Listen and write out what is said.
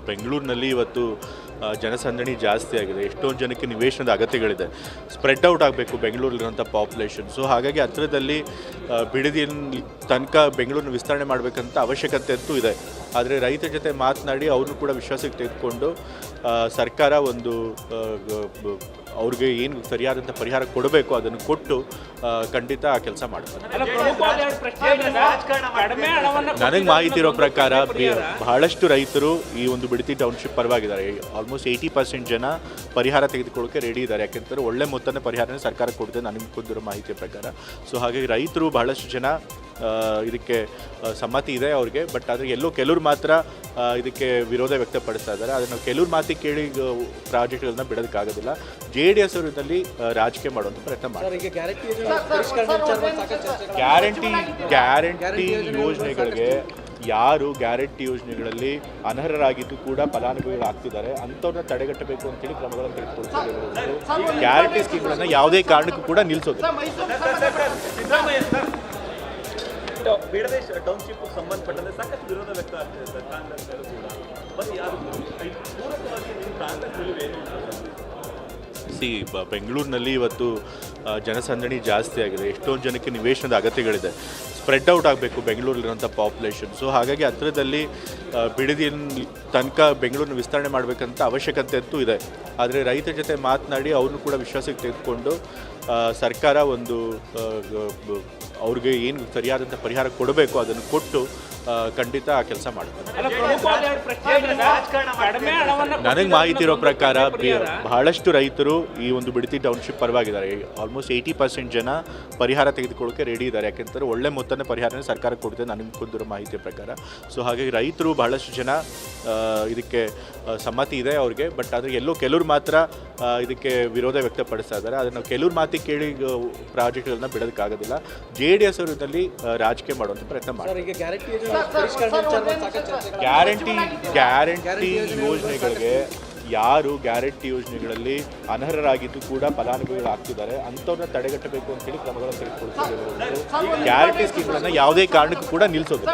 ಬೆಂಗಳೂರಿನಲ್ಲಿ ಇವತ್ತು ಜನಸಂದಣಿ ಜಾಸ್ತಿ ಆಗಿದೆ. ಎಷ್ಟೊಂದು ಜನಕ್ಕೆ ನಿವೇಶನದ ಅಗತ್ಯಗಳಿದೆ. ಸ್ಪ್ರೆಡ್ ಔಟ್ ಆಗಬೇಕು ಬೆಂಗಳೂರಲ್ಲಿರುವಂಥ ಪಾಪ್ಯುಲೇಷನ್. ಸೊ ಹಾಗಾಗಿ ಹತ್ತಿರದಲ್ಲಿ ಬಿಡದಿಯಲ್ಲಿ ತನಕ ಬೆಂಗಳೂರನ್ನ ವಿಸ್ತರಣೆ ಮಾಡಬೇಕಂತ ಅವಶ್ಯಕತೆ ಅಂತೂ ಇದೆ. ಆದರೆ ರೈತರ ಜೊತೆ ಮಾತನಾಡಿ ಅವ್ರನ್ನೂ ಕೂಡ ವಿಶ್ವಾಸಕ್ಕೆ ತೆಗೆದುಕೊಂಡು ಸರ್ಕಾರ ಒಂದು ಅವ್ರಿಗೆ ಏನು ಸರಿಯಾದಂಥ ಪರಿಹಾರ ಕೊಡಬೇಕು ಅದನ್ನು ಕೊಟ್ಟು ಖಂಡಿತ ಆ ಕೆಲಸ ಮಾಡ್ತಾರೆ. ನನಗೆ ಮಾಹಿತಿ ಇರೋ ಪ್ರಕಾರ ಬಹಳಷ್ಟು ರೈತರು ಈ ಒಂದು ಬಿಡದಿ ಟೌನ್ಶಿಪ್ ಪರವಾಗಿದ್ದಾರೆ. ಆಲ್ಮೋಸ್ಟ್ 80% ಜನ ಪರಿಹಾರ ತೆಗೆದುಕೊಳ್ಳೋಕೆ ರೆಡಿ ಇದ್ದಾರೆ. ಯಾಕೆಂದರೆ ಒಳ್ಳೆ ಮೊತ್ತದ ಪರಿಹಾರನೇ ಸರ್ಕಾರ ಕೊಡ್ತದೆ ನನಗೆ ಗೊತ್ತಿರೋ ಮಾಹಿತಿಯ ಪ್ರಕಾರ. ಸೊ ಹಾಗಾಗಿ ರೈತರು ಬಹಳಷ್ಟು ಜನ ಇದಕ್ಕೆ ಸಮ್ಮತಿ ಇದೆ ಅವ್ರಿಗೆ. ಬಟ್ ಆದರೆ ಕೆಲವರು ಮಾತ್ರ ಇದಕ್ಕೆ ವಿರೋಧ ವ್ಯಕ್ತಪಡಿಸ್ತಾ ಇದ್ದಾರೆ. ಅದನ್ನು ಕೆಲವ್ರ ಮಾತಿಗೆ ಕೇಳಿ ಪ್ರಾಜೆಕ್ಟ್ಗಳನ್ನ ಬಿಡೋದಕ್ಕಾಗೋದಿಲ್ಲ. JDS ಅವರಲ್ಲಿ ರಾಜಕೀಯ ಮಾಡುವಂಥ ಪ್ರಯತ್ನ ಮಾಡ್ತಾರೆ. ಗ್ಯಾರಂಟಿ ಯೋಜನೆಗಳಿಗೆ ಯಾರು ಗ್ಯಾರಂಟಿ ಯೋಜನೆಗಳಲ್ಲಿ ಅನರ್ಹರಾಗಿದ್ದು ಕೂಡ ಫಲಾನುಭವಿಗಳಾಗ್ತಿದ್ದಾರೆ ಅಂಥವ್ರನ್ನ ತಡೆಗಟ್ಟಬೇಕು ಅಂತೇಳಿ ಕ್ರಮಗಳನ್ನು ತೆಗೆದುಕೊಳ್ತಿದ್ದಾರೆ. ಗ್ಯಾರಂಟಿ ಸ್ಕೀಮ್ಗಳನ್ನು ಯಾವುದೇ ಕಾರಣಕ್ಕೂ ಕೂಡ ನಿಲ್ಲಿಸೋದು. ಬಿಡದಿ ಟೌನ್ಶಿಪ್ ಸಂಬಂಧಪಟ್ಟಂತೆ ಸಾಕಷ್ಟು ವಿರೋಧ ವ್ಯಕ್ತ ಆಗ್ತಿದೆ ಸರ್ ಕಾಂಗ್ರೆಸ್ನಲ್ಲೂ ಕೂಡ. ಬಟ್ ಯಾರು ಪೂರಕವಾಗಿ ನಿಮ್ಮ ಕಾಂಗ್ರೆಸ್ ನಿಲುವೇನು? ಬೆಂಗಳೂರಿನಲ್ಲಿ ಇವತ್ತು ಜನಸಂದಣಿ ಜಾಸ್ತಿ ಆಗಿದೆ. ಎಷ್ಟೊಂದು ಜನಕ್ಕೆ ನಿವೇಶನದ ಅಗತ್ಯಗಳಿದೆ. ಸ್ಪ್ರೆಡ್ ಔಟ್ ಆಗಬೇಕು ಬೆಂಗಳೂರಲ್ಲಿರುವಂಥ ಪಾಪ್ಯುಲೇಷನ್. ಸೊ ಹಾಗಾಗಿ ಹತ್ತಿರದಲ್ಲಿ ಬಿಡದಿಯಲ್ಲಿ ತನಕ ಬೆಂಗಳೂರನ್ನ ವಿಸ್ತರಣೆ ಮಾಡಬೇಕಂತ ಅವಶ್ಯಕತೆ ಅಂತೂ ಇದೆ. ಆದರೆ ರೈತರ ಜೊತೆ ಮಾತನಾಡಿ ಅವ್ರನ್ನೂ ಕೂಡ ವಿಶ್ವಾಸಕ್ಕೆ ತೆಗೆದುಕೊಂಡು ಸರ್ಕಾರ ಒಂದು ಅವ್ರಿಗೆ ಏನು ಸರಿಯಾದಂಥ ಪರಿಹಾರ ಕೊಡಬೇಕು ಅದನ್ನು ಕೊಟ್ಟು ಖಂಡಿತ ಆ ಕೆಲಸ ಮಾಡ್ತಾರೆ. ನನಗೆ ಮಾಹಿತಿ ಇರೋ ಪ್ರಕಾರ ಬಹಳಷ್ಟು ರೈತರು ಈ ಒಂದು ಬಿಡದಿ ಟೌನ್ಶಿಪ್ ಪರವಾಗಿದ್ದಾರೆ. ಆಲ್ಮೋಸ್ಟ್ 80% ಜನ ಪರಿಹಾರ ತೆಗೆದುಕೊಳ್ಳೋಕೆ ರೆಡಿ ಇದ್ದಾರೆ. ಯಾಕೆಂದರೆ ಒಳ್ಳೆ ಮೊತ್ತದ ಪರಿಹಾರನೇ ಸರ್ಕಾರ ಕೊಡ್ತದೆ ನನಗೆ ಗೊತ್ತಿರೋ ಮಾಹಿತಿಯ ಪ್ರಕಾರ. ಸೊ ಹಾಗಾಗಿ ರೈತರು ಬಹಳಷ್ಟು ಜನ ಇದಕ್ಕೆ ಸಮ್ಮತಿ ಇದೆ ಅವ್ರಿಗೆ. ಬಟ್ ಆದರೆ ಕೆಲವರು ಮಾತ್ರ ಇದಕ್ಕೆ ವಿರೋಧ ವ್ಯಕ್ತಪಡಿಸ್ತಾ ಇದ್ದಾರೆ. ಅದನ್ನು ಕೆಲವ್ರ ಮಾತಿಗೆ ಕೇಳಿ ಪ್ರಾಜೆಕ್ಟ್ಗಳನ್ನ ಬಿಡೋದಕ್ಕಾಗೋದಿಲ್ಲ. JDS ಅವರಲ್ಲಿ ರಾಜಕೀಯ ಮಾಡುವಂಥ ಪ್ರಯತ್ನ ಮಾಡ್ತಾರೆ. ಗ್ಯಾರಂಟಿ ಯೋಜನೆಗಳಿಗೆ ಯಾರು ಗ್ಯಾರಂಟಿ ಯೋಜನೆಗಳಲ್ಲಿ ಅನರ್ಹರಾಗಿದ್ದು ಕೂಡ ಫಲಾನುಭವಿಗಳಾಗ್ತಿದ್ದಾರೆ ಅಂಥವ್ರನ್ನ ತಡೆಗಟ್ಟಬೇಕು ಅಂತೇಳಿ ಕ್ರಮಗಳನ್ನು ತೆಗೆದುಕೊಳ್ತಿದ್ದಾರೆ. ಗ್ಯಾರಂಟಿ ಸ್ಕೀಮ್ಗಳನ್ನು ಯಾವುದೇ ಕಾರಣಕ್ಕೂ ಕೂಡ ನಿಲ್ಲಿಸೋದು.